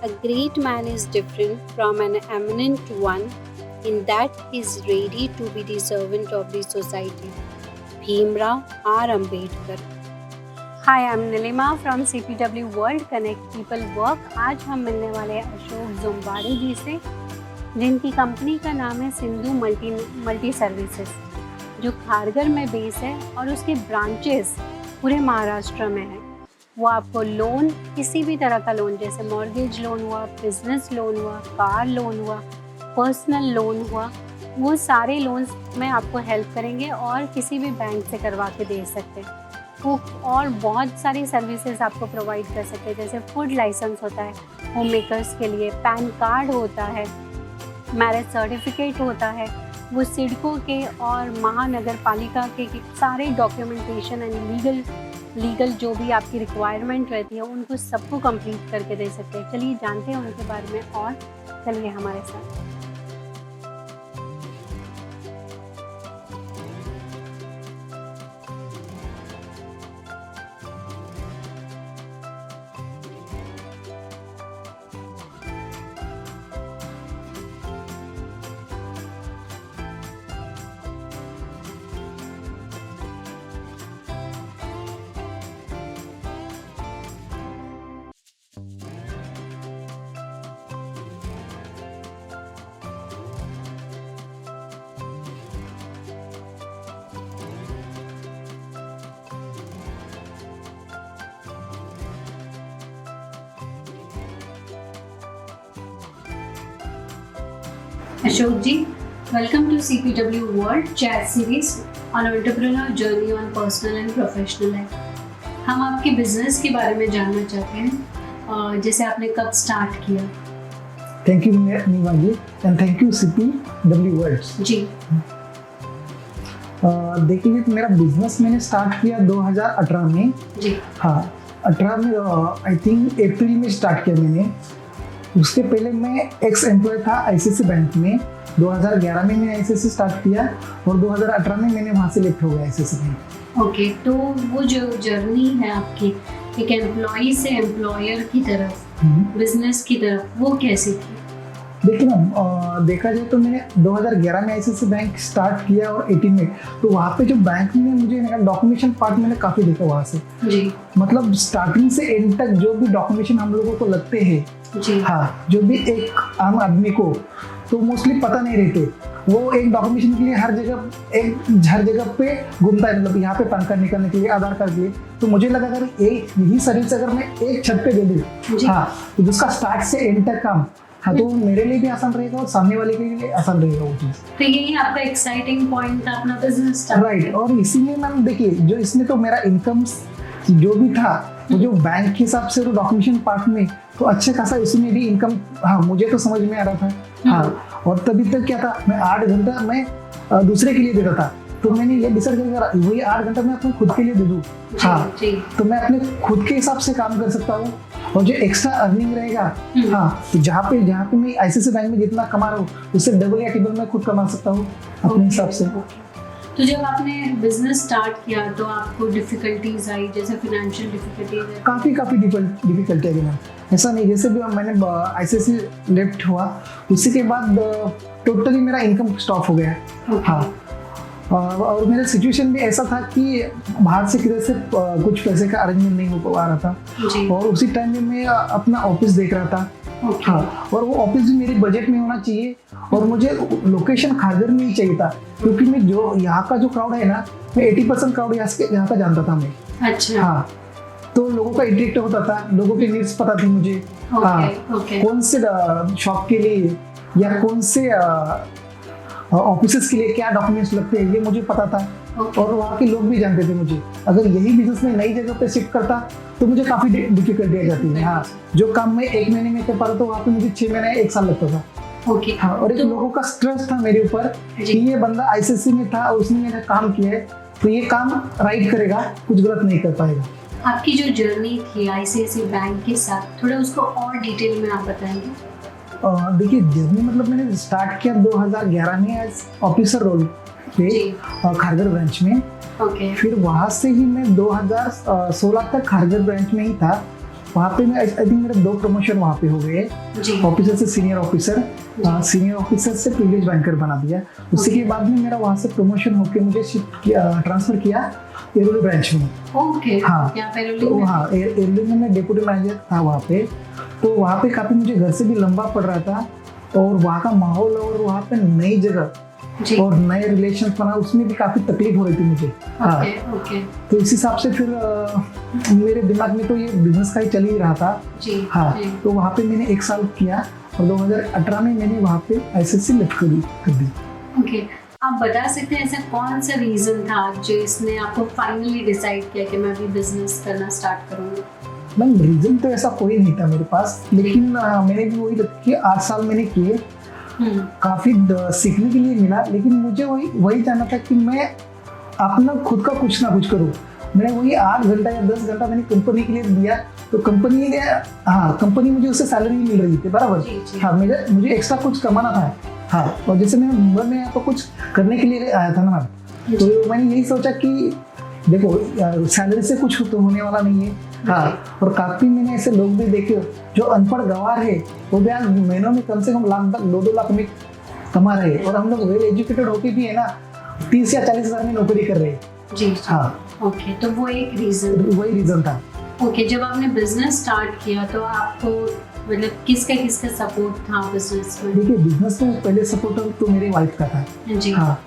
A great man is different from an eminent one in that he is ready to be the servant of the society. Bhimrao R. Ambedkar. Hi, I'm Nilima from CPW World Connect People Work. आज हम मिलने वाले हैं अशोक जुम्बाड़े जी से, जिनकी company का नाम है सिंधु मल्टी सर्विसेज, जो खारघर में बेस है और उसके ब्रांचेस पूरे महाराष्ट्र में हैं। वो आपको लोन, किसी भी तरह का लोन, जैसे मॉर्गेज लोन हुआ, बिजनेस लोन हुआ, कार लोन हुआ, पर्सनल लोन हुआ, वो सारे लोन्स में आपको हेल्प करेंगे और किसी भी बैंक से करवा के दे सकते हैं। वो और बहुत सारी सर्विसेज आपको प्रोवाइड कर सकते हैं, जैसे फूड लाइसेंस होता है होम मेकर्स के लिए, पैन कार्ड होता है, मैरिज सर्टिफिकेट होता है, वो सिडको के और महानगर पालिका के सारे डॉक्यूमेंटेशन एंड लीगल जो भी आपकी रिक्वायरमेंट रहती है उनको सबको कंप्लीट करके दे सकते हैं। चलिए जानते हैं उनके बारे में और चलिए हमारे साथ। Ashok ji, welcome to CPW World Chat Series on Entrepreneur Journey on Personal and Professional Life. हम आपके बिजनेस के बारे में जानना चाहते हैं, जैसे आपने कब स्टार्ट किया। Thank you Nima ji and thank you CPW world ji. देखिए, मेरा बिजनेस मैंने स्टार्ट किया 2018 में जी। हाँ, 18 में आई थिंक अप्रैल में स्टार्ट किया मैंने। उसके पहले मैं एक्स एम्प्लॉय था ICICI बैंक में। 2011 में मैंने ICICI स्टार्ट किया और 2018 में मैंने वहाँ से लिफ्ट हो गया ICICI बैंक। ओके, तो वो जो जर्नी है आपकी एक एम्प्लॉय से एम्प्लॉयर की तरफ, बिजनेस की तरफ, वो कैसी थी? देखिए मैम, देखा जाए तो मैंने 2011 में ICICI बैंक स्टार्ट किया और 18 में, तो वहाँ पे जो बैंक में मुझे डॉक्यूमेंटेशन पार्ट मैंने काफ़ी देखा वहाँ से। जी। मतलब स्टार्टिंग से एंड तक जो भी डॉक्यूमेंटेशन हम लोगों को लगते हैं, जी हाँ, जो भी एक आम आदमी को तो मोस्टली पता नहीं रहते। वो एक डॉक्यूमेंटेशन के लिए हर जगह पे घूमता है, मतलब यहाँ पे पैन कार्ड निकालने के लिए, आधार कार्ड के लिए। तो मुझे लगा अगर यही सर्विस अगर मैं एक छत पे दे दूँ, हाँ, तो जिसका स्टार्ट से एंड तक काम, हाँ, तो मेरे लिए भी आसान रहेगा और सामने वाले के लिए आसान रहेगा वो चीज़। तो यही आपका एक्साइटिंग पॉइंट था अपना बिजनेस स्टार्ट। राइट, और इसीलिए मैम देखिए, जो इसमें तो मेरा इनकम जो भी था वो जो बैंक के हिसाब से तो डॉक्यूमेंटेशन पार्ट में तो अच्छे खासा इसमें भी इनकम, हाँ, मुझे तो समझ में आ रहा था। हाँ, और तभी तक क्या था, मैं 8 घंटा मैं दूसरे के लिए देता था। तो मैंने ये डिसाइड करा वही 8 घंटा मैं अपने खुद के लिए दे दूँ। हाँ, तो मैं अपने खुद के हिसाब से काम कर सकता हूँ और जो एक्स्ट्रा अर्निंग रहेगा, हाँ, तो जहाँ पे मैं ICICI बैंक में जितना कमा रहा हूँ उससे डबल या ट्रिपल मैं खुद कमा सकता हूँ अपने हिसाब से। तो जब आपने बिजनेस स्टार्ट किया तो आपको डिफिकल्टीज आई, जैसे फाइनेंशियल डिफिकल्टीज? काफ़ी डिफिकल्टी आई मैम। ऐसा नहीं, जैसे भी मैंने ICICI लेफ्ट हुआ उसी के बाद टोटली मेरा इनकम स्टॉप हो गया। हाँ, और मेरा सिचुएशन भी ऐसा था कि बाहर से किधर से कुछ पैसे का अरेंजमेंट नहीं हो पा रहा था और उसी टाइम में मैं अपना ऑफिस देख रहा था। हाँ, और वो ऑफिस भी मेरे बजट में होना चाहिए और मुझे लोकेशन खारघर में ही चाहिए था, क्योंकि मैं जो यहाँ का जो क्राउड है ना, मैं 80% क्राउड यहाँ का जानता था मैं। अच्छा। हाँ, तो लोगों का इंटरेक्ट होता था, लोगों की नीड्स पता थी मुझे। हाँ, कौन से शॉप के लिए या कौन से ऑफिसेस के लिए क्या डॉक्यूमेंट्स लगते हैं ये मुझे पता था। और वहाँ के लोग भी जानते थे मुझे। अगर यही बिजनेस में नई जगह पे शिफ्ट करता तो मुझे काफ़ी डिफिकल्टी आ जाती है। हाँ, जो काम मैं 1 महीने में कर पा रहा था वहाँ पे मुझे 6 महीने 1 साल लगता था। ओके। हाँ, और एक लोगों का स्ट्रेस था मेरे ऊपर कि ये बंदा ICICI में था और उसने मेरा काम किया है तो ये काम राइट करेगा, कुछ गलत नहीं कर पाएगा। आपकी जो जर्नी थी ICICI बैंक के साथ, थोड़ा उसको और डिटेल में आप बताएंगे? देखिए, जर्नी मतलब मैंने स्टार्ट किया 2011 में एज ऑफिसर रोल पे जी। खारघर ब्रांच में। ओके। फिर वहाँ से ही मैं 2016 तक खारघर ब्रांच में ही था। वहाँ पे मैं आई थिंक मेरे 2 प्रमोशन वहाँ पे हो गए, जी। ऑफिसर से सीनियर ऑफिसर, सीनियर ऑफिसर से प्रिविलेज बैंकर बना दिया। उसी के बाद में मेरा वहाँ से प्रमोशन होके मुझे शिफ्ट किया, ट्रांसफर किया एरोली ब्रांच में। ओके। हाँ, यहाँ पे तो हाँ एरोली में मैं डेप्यूटी मैनेजर था वहाँ पे। तो वहाँ पे काफ़ी मुझे घर से भी लंबा पड़ रहा था, और वहाँ का माहौल और वहाँ पे नई जगह जी। और नए रिलेशन बना, उसमें भी काफ़ी तकलीफ हो रही थी मुझे। हाँ, ओके। ओके। तो इस हिसाब से फिर मेरे दिमाग में तो ये बिजनेस का ही चल ही रहा था। जी। हाँ, जी। तो वहाँ पे मैंने 1 साल किया, और 2018 में मैंने वहाँ पे एसएससी लिफ्ट कर दी। ओके। आप बता सकते हैं ऐसा कौन सा रीजन था जो इसने आपको फाइनली डिसाइड किया कि मैं भी बिजनेस करना स्टार्ट करूँगी? मैम रीजन तो ऐसा कोई नहीं था मेरे पास, लेकिन मैंने भी वही कि 8 साल मैंने किए, काफी सीखने के लिए मिला। लेकिन मुझे वही जानना था कि मैं अपना खुद का कुछ ना कुछ करूँ। मैंने वही 8 घंटा या 10 घंटा मैंने कंपनी के लिए दिया, तो कंपनी ने कंपनी मुझे उससे सैलरी मिल रही थी बराबर। हाँ, मुझे एक्स्ट्रा कुछ कमाना था। हाँ, और जैसे मैं यहाँ तो कुछ करने के लिए आया था ना मैम, तो मैंने यही सोचा कि देखो सैलरी से कुछ तो होने वाला नहीं है। हाँ, और काफी मैंने ऐसे लोग भी देखे जो अनपढ़ गंवार है, वो भी आज महीनों में कम से कम लाख तक 2-2 लाख में कमा रहे हैं, और हम लोग वेल एजुकेटेड होके भी है ना 30 या 40 हज़ार में नौकरी कर रहे हैं। जी। हाँ, ओके, तो वो एक रीजन, वही रीजन था। ओके। जब आपने बिजनेस स्टार्ट किया तो आपको मतलब किसका सपोर्ट था बिजनेस में? देखिए, बिजनेस में पहले सपोर्टर तो मेरी वाइफ का था। जी। हाँ,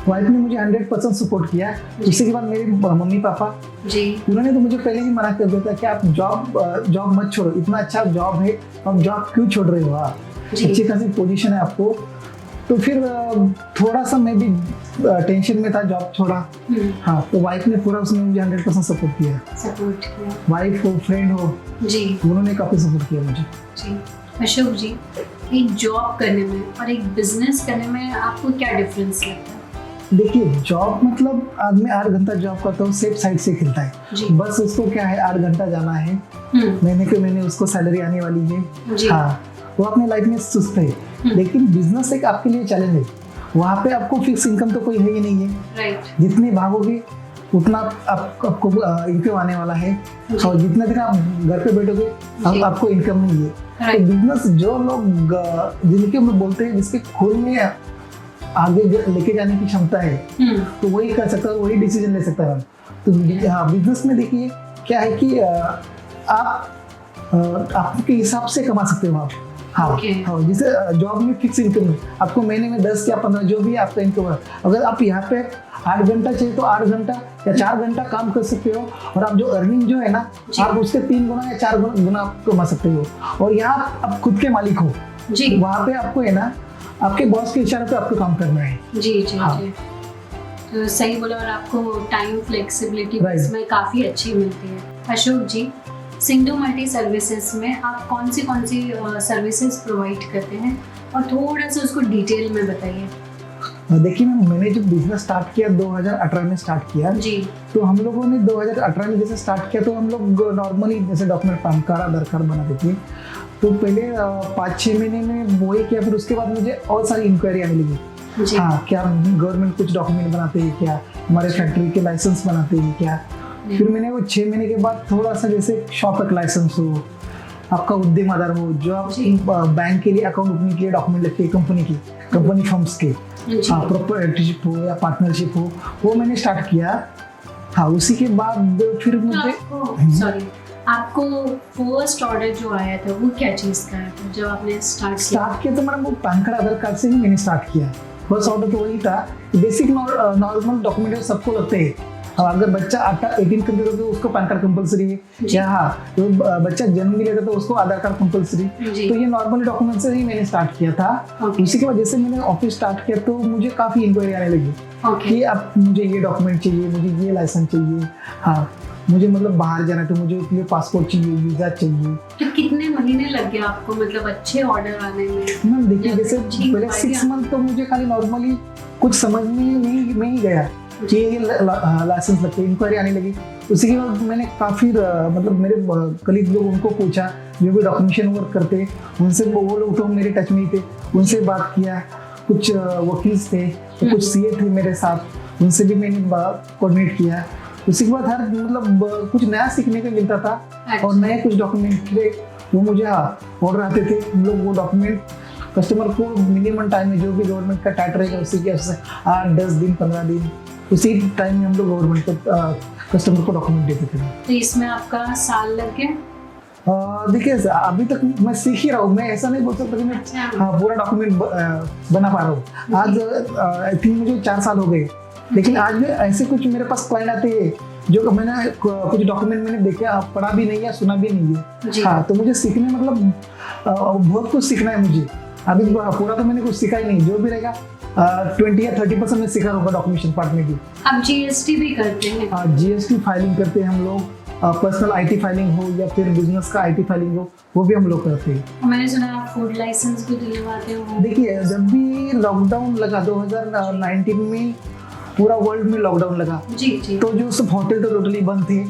वाइफ ने मुझे 100% सपोर्ट किया। उसके के बाद मेरे मम्मी पापा जी, उन्होंने तो मुझे पहले ही मना कर दिया था कि आप जॉब मत छोड़ो, इतना अच्छा जॉब है, आप जॉब क्यों छोड़ रहे हो? आप अच्छी खासी पोजीशन है आपको। तो फिर थोड़ा सा मैं भी टेंशन में था, जॉब छोड़ा। हाँ, तो वाइफ ने पूरा उसमें मुझे 100% सपोर्ट किया। वाइफ हो, फ्रेंड हो जी, उन्होंने काफी सपोर्ट किया मुझे। जी। अशोक जी, एक जॉब करने में और एक बिजनेस करने में आपको क्या डिफरेंस लगता है? देखिए, जॉब मतलब आदमी 8 घंटा जॉब करता है, सेफ साइड से खेलता है। बस उसको क्या है, 8 घंटा जाना है, महीने के महीने उसको सैलरी आने वाली है। हाँ, वो अपने लाइफ में सुस्त है। लेकिन बिजनेस एक आपके लिए चैलेंज है। वहाँ पे आपको फिक्स इनकम तो कोई है ही नहीं है। राइट। जितने भागोगे उतना आपको इनकम आने वाला है, और जितने दिन आप घर पे बैठोगे आपको इनकम नहीं है। तो बिजनेस जो लोग जिनके में बोलते हैं, जिसके खुद में आगे लेके जाने की क्षमता है, तो वही कर सकता है, वही डिसीजन ले सकता है। तो हाँ, बिजनेस में देखिए क्या है कि आप आपके हिसाब से कमा सकते हो आप। हाँ, हाँ, जैसे जॉब में फिक्स इनकम है, आपको महीने में 10 या 15 जो भी आपका इनकम है। अगर आप यहाँ पे 8 घंटा चाहिए तो 8 घंटा या 4 घंटा काम कर सकते हो, और आप जो अर्निंग जो है ना, आप उसके 3 गुना या 4 गुना आप कमा सकते हो। और यहाँ आप खुद के मालिक हो जी। वहाँ पे आपको है ना, आपके बॉस के इशारे पे आपको काम करना है। जी जी। हाँ। जी, तो सही बोला। और आपको टाइम फ्लेक्सिबिलिटी इसमें काफ़ी अच्छी मिलती है। अशोक जी, सिंधु मल्टी सर्विसेज में आप कौन सी सर्विसेज प्रोवाइड करते हैं, और थोड़ा सा उसको डिटेल में बताइए। देखिए मैम, मैंने जब बिजनेस स्टार्ट किया 2018 में स्टार्ट किया जी। तो हम लोगों ने 2018 में जैसे स्टार्ट किया, तो हम लोग नॉर्मली जैसे डॉक्यूमेंट, पैन कार्ड, आधार कार्ड बनाते थे। तो पहले 5-6 महीने में वो ही किया। फिर उसके बाद मुझे और सारी इंक्वायरी आने लगी। हाँ, क्या गवर्नमेंट कुछ डॉक्यूमेंट बनाते हैं क्या, हमारे फैक्ट्री के लाइसेंस बनाते हैं क्या। फिर मैंने वो 6 महीने के बाद थोड़ा सा जैसे शॉप एक लाइसेंस हो, आपका उद्यम आधार हो, जो आप बैंक के लिए अकाउंट ओपनिंग के लिए डॉक्यूमेंट लगते हैं कंपनी फर्म्स के, हाँ, प्रोप्राइटरशिप हो या पार्टनरशिप हो, वो मैंने स्टार्ट किया। हाँ, उसी के बाद फिर मुझे आपको फर्स्ट ऑर्डर जो आया था वो क्या चीज़ का आया था जब आपने स्टार्ट किया? तो मैडम वो पैन कार्ड, आधार कार्ड से ही मैंने स्टार्ट किया। फर्स्ट ऑर्डर तो वही था। बेसिक नॉर्मल डॉक्यूमेंट सबको लगते हैं। अगर बच्चा 18 कंप्लीट हो तो उसको पैन कार्ड कंपलसरी है, या हाँ, तो बच्चा जन्म लेता तो उसको आधार कार्ड कंपलसरी। तो ये नॉर्मल डॉक्यूमेंट से ही मैंने स्टार्ट किया था। उसी के बाद जैसे मैंने ऑफिस स्टार्ट किया तो मुझे काफ़ी इंक्वायरी आने लगी कि अब मुझे ये डॉक्यूमेंट चाहिए, मुझे ये लाइसेंस चाहिए। हाँ, मुझे मतलब बाहर जाना है तो मुझे उसके लिए पासपोर्ट चाहिए, वीज़ा चाहिए। तो कितने महीने लग गए आपको मतलब अच्छे ऑर्डर आने में? मैम देखिए, जैसे पहले 6 मंथ तो मुझे खाली नॉर्मली कुछ समझने में ही गया कि ये लाइसेंस लगते हैं, इंक्वायरी आने लगी। उसी के बाद मैंने काफ़ी मतलब मेरे कलीग लोग, उनको पूछा जो भी डॉक्यूमेंटेशन वर्क करते हैं, उनसे वो लोग तो मेरे टच में ही थे, उनसे बात किया। कुछ वकील्स थे, तो कुछ सीए थे मेरे साथ, उनसे भी मैंने कोऑर्डिनेट किया। उसी के बाद हर मतलब कुछ नया सीखने को मिलता था और नए कुछ डॉक्यूमेंट थे वो मुझे ऑर्डर आते थे। हम लोग वो डॉक्यूमेंट कस्टमर को मिनिमम टाइम में जो भी गवर्नमेंट का टाइट रहेगा उसी के 8-10 दिन 15 दिन उसी टाइम में हम लोग गवर्नमेंट को कस्टमर को डॉक्यूमेंट देते थे। तो इसमें आपका साल लग गया? देखिए अभी तक मैं सीख ही रहा हूँ, मैं ऐसा नहीं बोल सकता कि मैं पूरा डॉक्यूमेंट बना पा रहा हूँ। आज आई थिंक मुझे 4 साल हो गए, लेकिन आज भी ऐसे कुछ मेरे पास क्लाइंट आते हैं जो मैंने कुछ डॉक्यूमेंट मैंने देखा पढ़ा भी नहीं है सुना भी नहीं है। हाँ, तो मुझे सीखने मतलब बहुत कुछ सीखना है मुझे। अभी पूरा तो मैंने कुछ सीखा ही नहीं, जो भी रहेगा 20 या 30% में सीखा होगा डॉक्यूमेंटेशन पार्ट में भी। आप जीएसटी भी करते हैं? जीएसटी फाइलिंग करते हैं हम लोग, पर्सनल आईटी फाइलिंग हो या फिर बिजनेस का आईटी फाइलिंग हो वो भी हम लोग करते हैं। मैंने सुना आप फूड लाइसेंस भी दिलवाते हो? देखिए जब भी लॉकडाउन लगा 2019 में पूरा वर्ल्ड में लॉकडाउन लगा जी। तो जो सब होटल तो टोटली बंद थे,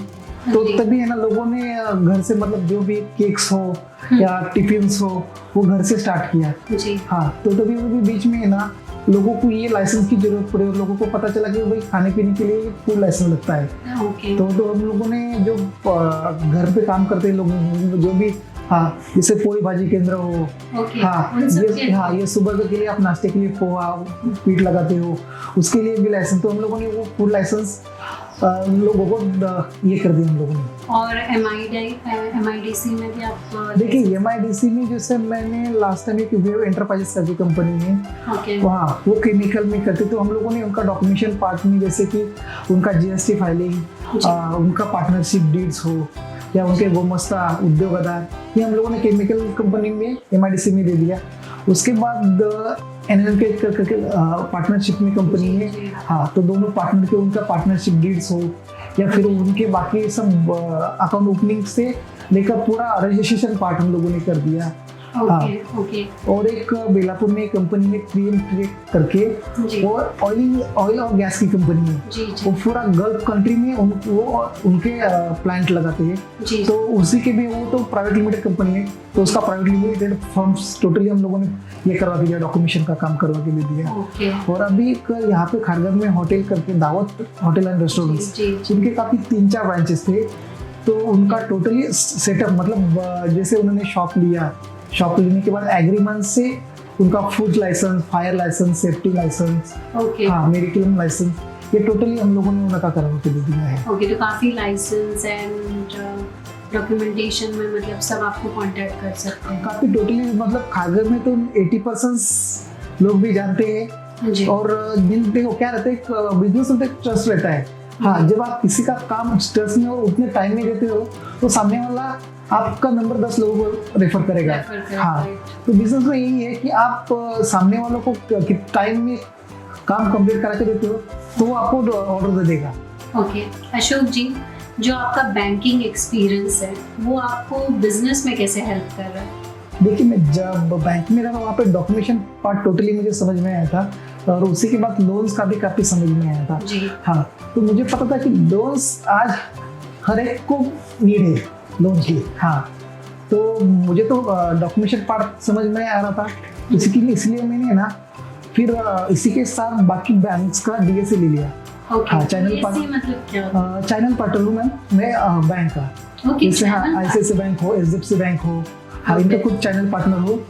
तो तभी है ना लोगों ने घर से मतलब जो भी केक्स हो या टिफिन्स हो वो घर से स्टार्ट किया जी। हाँ, तो तभी बीच में है ना लोगों को ये लाइसेंस की जरूरत पड़ी और लोगों को पता चला कि भाई खाने पीने के लिए फूड लाइसेंस लगता है। तो हम लोगों ने जो घर पे काम करते हैं लोग जो भी हाँ, जैसे पोई भाजी केंद्र हो, हाँ ये सुबह के लिए आप नाश्ते के लिए पोहा पीठ लगाते हो उसके लिए भी लाइसेंस, तो हम लोगों ने वो फूड लाइसेंस लोगों को ये कर दिया हम लोगों ने। और MIDC में भी आप? देखिए MIDC में जैसे मैंने लास्ट टाइम एक वेव एंटरप्राइजेस करके कंपनी है वहाँ वो केमिकल में करते, तो हम लोगों ने उनका डॉक्यूमेंटेशन पार्ट में जैसे कि उनका GST फाइलिंग, उनका पार्टनरशिप डीड्स हो या उनके गोमस्ता उद्योग आधार, ये हम लोगों ने केमिकल कंपनी में MIDC में दे दिया। उसके बाद NLK करके पार्टनरशिप में कंपनी है हाँ, तो दोनों पार्टनर के उनका पार्टनरशिप डीड्स हो या फिर उनके बाकी सब अकाउंट ओपनिंग से लेकर पूरा रजिस्ट्रेशन पार्ट हम लोगों ने कर दिया। और एक बेलापुर में कंपनी है क्रीम ट्रेक करके, वो ऑयल और गैस की कंपनी है, वो पूरा गल्फ कंट्री में वो उनके प्लांट लगाते हैं, तो उसी के भी वो तो प्राइवेट लिमिटेड कंपनी है, तो उसका प्राइवेट लिमिटेड फर्म्स टोटली हम लोगों ने ये करवा दिया, डॉक्यूमेंटेशन का काम करवा के दे दिया। और अभी एक यहाँ पे खारगर में होटल करके दावत होटल एंड रेस्टोरेंट, उनके काफी 3-4 ब्रांचेस थे, तो उनका टोटली सेटअप मतलब जैसे उन्होंने शॉप लेने के बाद एग्रीमेंट से उनका food license, fire license, safety license, हाँ मेडिक्लेम लाइसेंस, ये टोटली हम लोगों ने उनका करवा के दे दिया है। तो काफी लाइसेंस एंड डॉक्यूमेंटेशन में मतलब सब आपको कांटेक्ट कर सकते हैं। काफी टोटली मतलब खारगर में तो 80% लोग भी जानते हैं और देखो क्या रहता है बिजनेस में ट्रस्ट रहता है। हाँ, जब आप किसी का काम ट्रस्ट में और उतने टाइम में देते हो तो सामने वाला आपका नंबर 10 लोगों को रेफर करेगा। हाँ, तो बिजनेस में यही है कि आप सामने वालों को टाइम में काम कंप्लीट करा के देते हो तो वो आपको ऑर्डर दे देगा। अशोक जी, जो आपका बैंकिंग एक्सपीरियंस है वो आपको बिजनेस में कैसे हेल्प कर रहा है? देखिए मैं जब बैंक में रहा वहाँ पे डॉक्यूमेंटेशन पार्ट टोटली मुझे समझ में आया था और उसी के बाद लोन्स का भी काफी समझ में आया था जी। हाँ, तो मुझे पता था कि लोन्स आज हर एक को नीड है लोन की। हाँ, तो मुझे तो डॉक्यूमेंटेशन पार्ट समझ में आ रहा था, इसलिए मैंने ना फिर इसी के साथ बाकी बैंक्स का DSA ले लिया। हाँ, चैनल पार्टनर हूँ मैं बैंक का, जैसे हाँ ICICI बैंक हो, SFC बैंक हो, हाँ इनका खुद चैनल पार्टनर हो,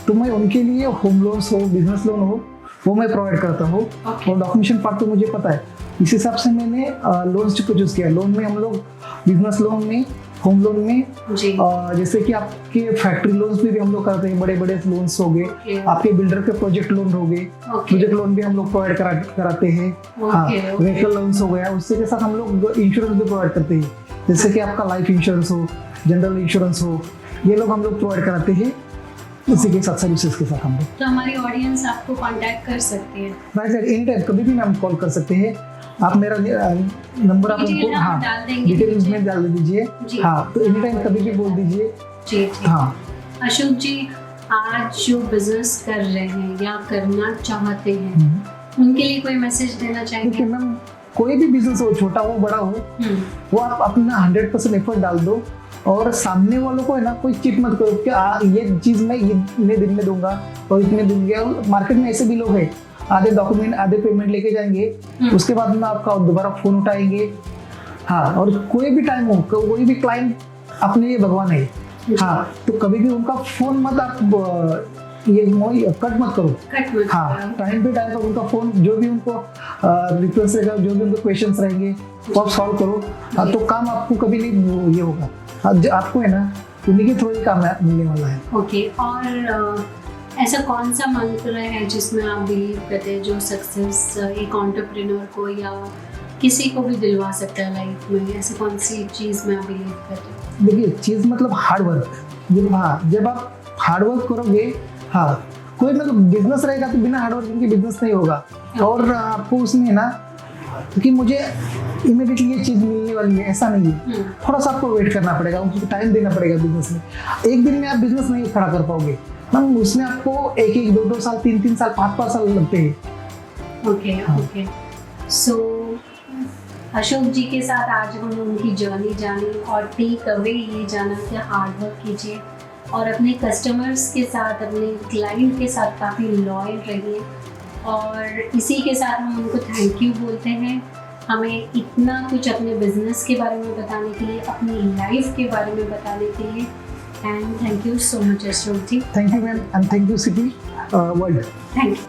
तो मैं उनके लिए होम लोन्स हो, बिजनेस लोन हो, वो मैं प्रोवाइड करता हूँ। और डॉक्यूमेंटेशन पार्ट तो मुझे पता है, इस हिसाब से मैंने लोन्स को चूज किया। लोन में हम लोग बिजनेस लोन में, होम लोन में, जैसे कि आपके फैक्ट्री लोन्स भी हम लोग करते हैं, बड़े बड़े लोन्स हो गए, आपके बिल्डर के प्रोजेक्ट लोन हो गए, प्रोजेक्ट लोन भी हम लोग प्रोवाइड कराते हैं। हाँ, व्हीकल लोन्स हो गया, उससे के साथ हम लोग इंश्योरेंस भी प्रोवाइड करते हैं, जैसे कि आपका लाइफ इंश्योरेंस हो, जनरल इंश्योरेंस हो, ये लोग हम लोग प्रोवाइड कराते हैं इसी के साथ सर्विसेज के साथ हम लोग। तो हमारी ऑडियंस आपको कांटेक्ट कर सकती है? राइट, एनी टाइम कभी भी मैम कॉल कर सकते हैं। आप मेरा नंबर आप उनको हाँ डिटेल्स में डाल दीजिए। हाँ, तो एनी टाइम कभी भी बोल दीजिए। जी। हाँ अशोक जी, आज जो बिजनेस कर रहे हैं या करना चाहते हैं उनके लिए कोई मैसेज देना चाहेंगे? देखिए मैम, कोई भी बिजनेस हो, छोटा हो बड़ा हो, वो आप अपना 100% एफर्ट डाल दो और सामने वालों को है ना कोई चिट मत करो कि ये चीज मैं इतने दिन में दूंगा और इतने दिन में। मार्केट में ऐसे भी लोग हैं, आधे डॉक्यूमेंट आधे पेमेंट लेके जाएंगे, उसके बाद में आपका दोबारा फोन उठाएंगे। हाँ, और कोई भी टाइम हो, कोई भी क्लाइंट अपने लिए भगवान है। हाँ, तो कभी भी उनका फोन मत आप ये कट मत करो। हाँ, टाइम पे टाइम पर उनका फोन, जो भी उनको रिक्वेस्ट रहेगा, जो भी उनको क्वेश्चंस रहेंगे वो आप सॉल्व करो। हाँ, तो काम आपको कभी नहीं ये होगा। हाँ, आपको है ना उन्हीं के थ्रू ही काम मिलने वाला है। ओके, और ऐसा कौन सा मंत्र है जिसमें आप बिलीव करते हैं जो सक्सेस एक एंटरप्रेन्योर को या किसी को भी दिलवा सकता है लाइफ में? ऐसी कौन सी चीज़ में आप बिलीव करते हैं? देखिए, चीज़ मतलब हार्ड वर्क। हाँ, जब आप हार्ड वर्क करोगे, हाँ, कोई मतलब बिजनेस रहेगा तो बिना हार्ड वर्किंग के बिजनेस नहीं होगा। और आपको उसमें है ना कि मुझे इमीडिएटली ये चीज़ मिलने वाली है ऐसा नहीं है, थोड़ा सा आपको वेट करना पड़ेगा, उसको टाइम देना पड़ेगा। बिजनेस में एक दिन में आप बिजनेस नहीं खड़ा कर पाओगे, मैम उसमें आपको 1-1, 2-2 साल, 3-3 साल, 5-5 साल लगते हैं। Okay, okay. So Ashok ji के साथ आज हम उनकी जर्नी जानी और टेक अवे ये जाना कि हार्ड वर्क कीजिए और अपने कस्टमर्स के साथ, अपने क्लाइंट के साथ काफ़ी लॉयल रहिए। और इसी के साथ हम उनको थैंक यू बोलते हैं, हमें इतना कुछ अपने बिजनेस के बारे में बताने के लिए, अपनी लाइफ के बारे में बताने के लिए। And thank you so much Ashok ji. Thank you ma'am, and thank you city world. Thank you.